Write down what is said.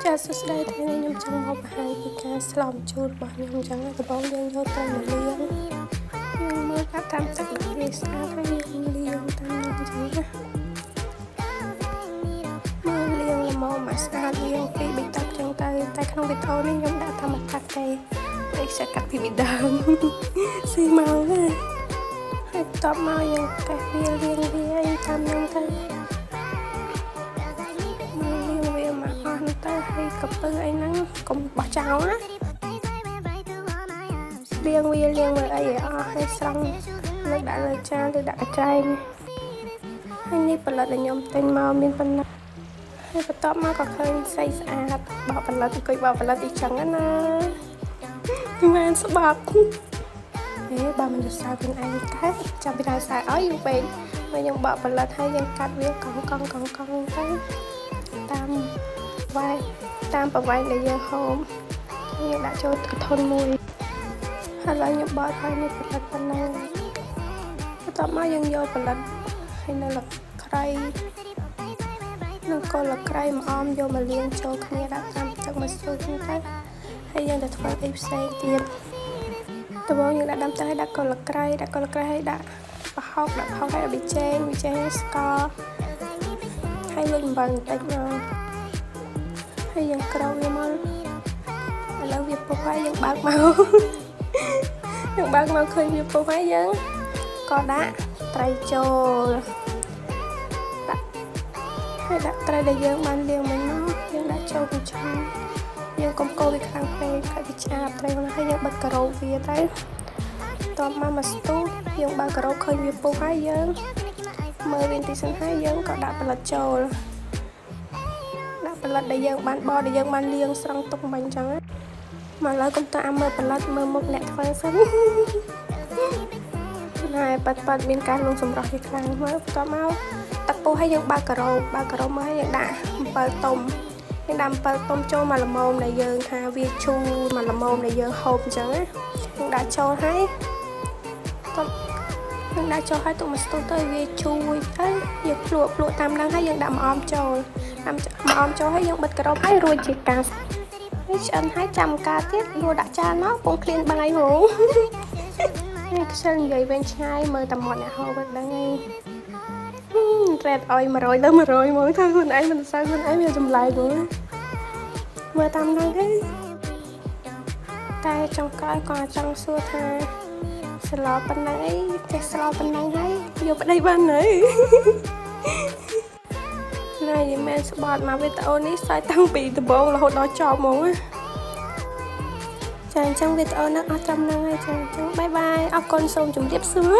ចាសួស្តីថ្ងៃនេះខ្ញុំចង់មកបង្ហាញពីការស្លំជូតរបស់ខ្ញុំអញ្ចឹងដំបូងយើងយកត្រីមកលាងយើងមើលកាត់តាមទឹកវាស្អាតហើយយើងលាងតាមនោះអញ្ចឹងណាមើលលាងល្មមឲ្យស្អាតលាងពីប៊ីតាប់អញ្ចឹងទៅតែក្នុងវីដេអូនេះខ្ញុំដាក់តាមកាត់ទេអីsẽកាត់ពីពីដើមស៊ីមកណាហើយបន្ទាប់មកយើងកេះវាលាងវាអីតាមនោះទៅទៅហើយកពើអីហ្នឹងកុំបោះចោលណាលាងវាលាងមើលអីឲ្យអស់ហើយស្រង់លើកដាក់លើចានឬដាក់កញ្ច្រែងហើយនេះផលិតដែលខ្ញុំទិញមកមានប៉ុណ្ណាហើយបន្ទាប់មកក៏ឃើញស្អីស្អាតបោកផលិតអង្គុយបោកផលិតអីចឹងណាមិនស្បាប់បើមិនទៅសើខ្លួនឯងកាត់ចាំពីដល់សើឲ្យយូរពេកហើយខ្ញុំបោកផលិតហើយយើងកាត់វាកង់ទៅតាមប្រវែងដែលយើងហូមយើងដាក់ចូលធន់មួយហើយឡើយខ្ញុំបត់ហើយនេះផលិតប៉ុណ្ណឹងបន្ទាប់មកយើងយកផលិតហើយនៅលក្រៃនឹងកលក្រៃមកអមយកមកលាងចូលគ្នាដាក់តាមទឹកមកស្ទូចទៅហើយយើងទៅធ្វើអីផ្សេងទៀតដំបូងយើងដាក់ដាំទឹកហើយដាក់កលក្រៃហើយដាក់ប្រហុកហើយដាក់ប៊ីចេងស្ករហើយលុយអំបិលបន្តិចមកហើយយើងក្រោកវាមកឥឡូវវាពុះហើយយើងបើកមកឃើញវាពុះហើយយើងក៏ដាក់ត្រីចូលដាក់ត្រីដែលយើងបានលាងមិញមកយើងដាក់ចូលក្នុងឆាយើងកុំកូរវាខ្លាំងពេកហើយវាឆ្អាបត្រីហ្នឹងហើយយើងបិទការ៉ូវាទៅតបមកស្ទូយើងបើកការ៉ូឃើញវាពុះហើយយើងមើលវាបន្តិចសិនហើយយើងក៏ដាក់ផលិតចូលផលិតដែលយើងបានបោដែលយើងបានលាងស្រង់ទុកមិញអញ្ចឹងមកឡើយកុំតើមើលផលិតមើលមុខអ្នកធ្វើសិនណែប៉ាត់មានការលងសម្រស់វាខ្លាំងមើលបន្ទាប់មកទឹកពុះហើយយើងបើកការ៉ូមកហើយយើងដាក់អំពិលទុំចូលមកល្មមដែលយើងថាវាជូរមកល្មមដែលយើងហូបអញ្ចឹងណាយើងដាក់ចូលហើយទុកមកស្ទូទៅវាជូរទៅយើងភ្លក់តាមហ្នឹងហើយយើងដាក់ម្អមចូលហើយយើងបិទការ៉ូហើយរួចជាការហើយឆ្អិនហើយចាំការទៀតយកដាក់ចានមកពងឃ្លានបាយហូនេះខ្ជិលនិយាយវិញឆ្ងាយមើលតែមាត់អ្នកហូបមិនដឹងឯងរ៉េតឲ្យ100ទៅ100មកថាខ្លួនឯងមិនសើខ្លួនឯងវាចម្លែកមើលតាមហ្នឹងទេតែចុងក្រោយក៏ចង់សួរថាស្លោប៉ុណ្ណឹងអីចេះស្លោប៉ុណ្ណឹងហើយយកប្តីបានហើយណែយីមែនស្បត់មកវីដេអូនេះសើចតាំងពីដំបូងរហូតដល់ចប់ហ្មងចាអញ្ចឹងវីដេអូនេះអស់ត្រឹមហ្នឹងហើយចាអញ្ចឹងបាយបាយអរគុណសូមជម្រាបសួរ